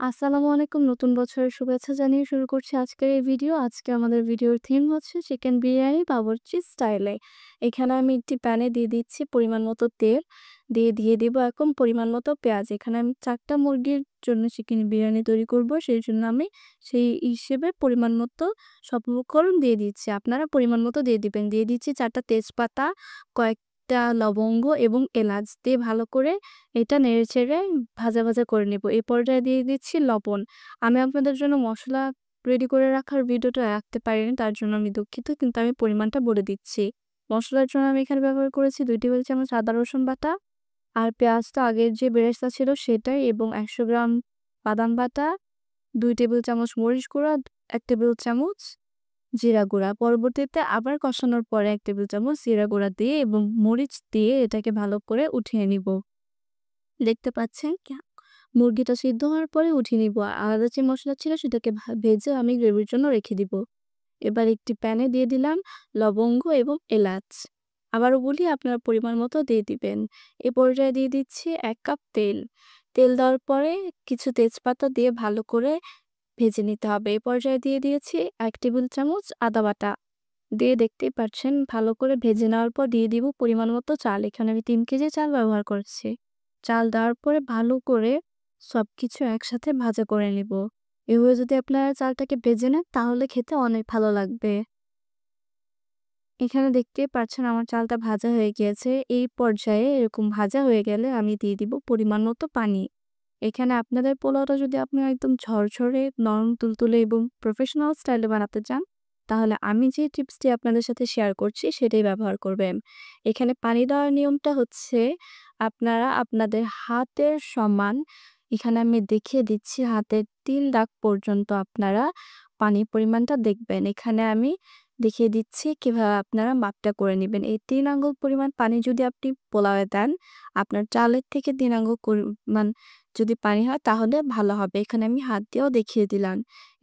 আসসালামু আলাইকুম। নতুন বছরের শুভেচ্ছা জানিয়ে শুরু করছি আজকের এই ভিডিও। আজকে আমাদের ভিডিওর থিম হচ্ছে চিকেন বিরিয়ানি বাবুর্চি স্টাইলে। এখানে আমি একটি প্যানে দিয়ে দিচ্ছি পরিমাণ মতো তেল, দিয়ে দিব এখন পরিমাণ মতো পেঁয়াজ। এখানে আমি ৪ টা মুরগির জন্য চিকেন বিরিয়ানি তৈরি করব। সেইজন্য আমি সেই হিসেবে পরিমাণ মতো সব উপকরণ দিয়ে দিচ্ছি। আপনারা পরিমাণ মতো দিয়ে দিবেন। দিয়ে দিচ্ছি ৪ টা তেজপাতা, কয়েকটা লবঙ্গ এবং এলাচ দিয়ে ভালো করে এটা নেড়েচেড়ে ভাজা করে নেব। এই পর্যায়ে দিয়ে দিচ্ছি লবণ। আমি আপনাদের জন্য মসলা রেডি করে রাখার ভিডিওটা রাখতে পারিনি, তার জন্য আমি দুঃখিত। কিন্তু আমি পরিমাণটা বলে দিচ্ছি। মসলার জন্য আমি এখানে ব্যবহার করেছি ২ টেবিল চামচ আদা রসুন বাটা, আর পেঁয়াজটা আগের যে বেরেস্তা ছিল সেটাই, এবং ১০০ গ্রাম বাদাম বাটা, ২ টেবিল চামচ মরিচ গুঁড়া, ১ টেবিল চামচ জিরা গুঁড়া। পরবর্তীতে আবার কষানোর পরে ১ টেবিল চামচ জিরা গুঁড়া দিয়ে এবং মরিচ দিয়ে এটাকে ভালো করে উঠিয়ে নিব। দেখতে পাচ্ছেন মুরগিটা সিদ্ধ হওয়ার পরে উঠিয়ে নিব। আলাদা যে মসলা ছিল সেটাকে ভেজে আমি গ্রেভির জন্য রেখে দিব। এবার একটি প্যানে দিয়ে দিলাম লবঙ্গ এবং এলাচ। আবারও বলি, আপনারা পরিমাণ মতো দিয়ে দিবেন। এ পর্যায়ে দিয়ে দিচ্ছি ১ কাপ তেল। তেল দেওয়ার পরে কিছু তেজপাতা দিয়ে ভালো করে ভেজে নিতে হবে। এ পর্যায়ে দিয়ে দিয়েছি ১ টেবিল চামচ আদা বাটা। দিয়ে দেখতেই পাচ্ছেন ভালো করে ভেজে নেওয়ার পর দিয়ে দিব পরিমাণ মতো চাল। এখানে আমি ৩ কেজি চাল ব্যবহার করছি। চাল দেওয়ার পরে ভালো করে সবকিছু একসাথে ভাজা করে নিব। এভাবে যদি আপনারা চালটাকে ভেজে নেন তাহলে খেতে অনেক ভালো লাগবে। এখানে দেখতেই পাচ্ছেন আমার চালটা ভাজা হয়ে গিয়েছে। এই পর্যায়ে এরকম ভাজা হয়ে গেলে আমি দিয়ে দিব পরিমাণ মতো পানি। এখানে আপনাদের পোলাওটা যদি আপনি একদম ঝরঝরে, নরম তুলতুলে এবং প্রফেশনাল স্টাইলে বানাতে চান, তাহলে আমি যে টিপসটি আপনাদের সাথে শেয়ার করছি সেটাই ব্যবহার করবেন। এখানে পানি দেওয়ার নিয়মটা হচ্ছে আপনারা আপনাদের হাতের সমান, এখানে আমি দেখিয়ে দিচ্ছি, হাতের ৩ দাগ পর্যন্ত আপনারা পানির পরিমাণটা দেখবেন। এখানে আমি দেখিয়ে দিচ্ছি কিভাবে আপনারা মাপটা করে নিবেন। এই ৩ আঙ্গুল পরিমাণ পানি যদি আপনি পোলাওয়ে দেন, আপনার চালের থেকে ৩ আঙ্গুল পরিমাণ যদি পানি হয় তাহলে ভালো হবে। এখানে আমি হাত দিয়েও দেখিয়ে দিলাম।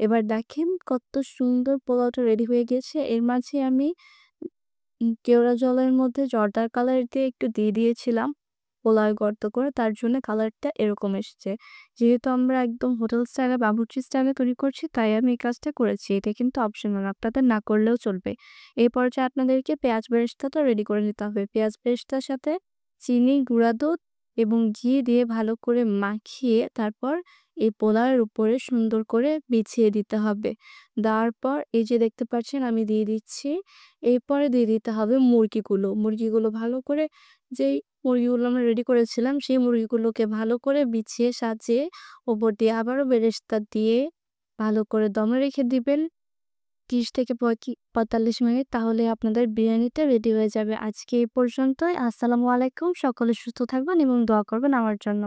এবার দেখেন কত সুন্দর পোলাওটা রেডি হয়ে গেছে। এর মাঝে আমি কেওড়া জলের মধ্যে জর্দার কালার দিয়ে একটু দিয়ে দিয়েছিলাম পোলাওয়ে গর্ত করে, তার জন্য কালারটা এরকম এসেছে। যেহেতু আমরা একদম হোটেল স্টাইলে বাবুর্চি স্টাইলে তৈরি করছি, তাই আমি এই কাজটা করেছি। এটা কিন্তু অপশনাল, আপনাদের না করলেও চলবে। এই পর্যায়ে আপনাদেরকে পেঁয়াজ বেরেস্তাটা রেডি করে নিতে হবে। পেঁয়াজ বেরেস্তার সাথে চিনি, গুঁড়া দুধ এবং ঘি দিয়ে ভালো করে মাখিয়ে তারপর এই পোলাওয়ের উপরে সুন্দর করে বিছিয়ে দিতে হবে। দেওয়ার পর এই যে দেখতে পাচ্ছেন আমি দিয়ে দিচ্ছি। এরপরে দিয়ে দিতে হবে মুরগিগুলো। মুরগিগুলো ভালো করে, যেই মুরগিগুলো আমরা রেডি করেছিলাম সেই মুরগিগুলোকে ভালো করে বিছিয়ে সাজিয়ে ওপর দিয়ে আবারও বেরেস্তা দিয়ে ভালো করে দমে রেখে দিবেন ৩০ থেকে ৪৫ মিনিট। তাহলে আপনাদের বিরিয়ানিটা রেডি হয়ে যাবে। আজকে এই পর্যন্তই। আসসালামু আলাইকুম। সকলে সুস্থ থাকবেন এবং দোয়া করবেন আমার জন্য।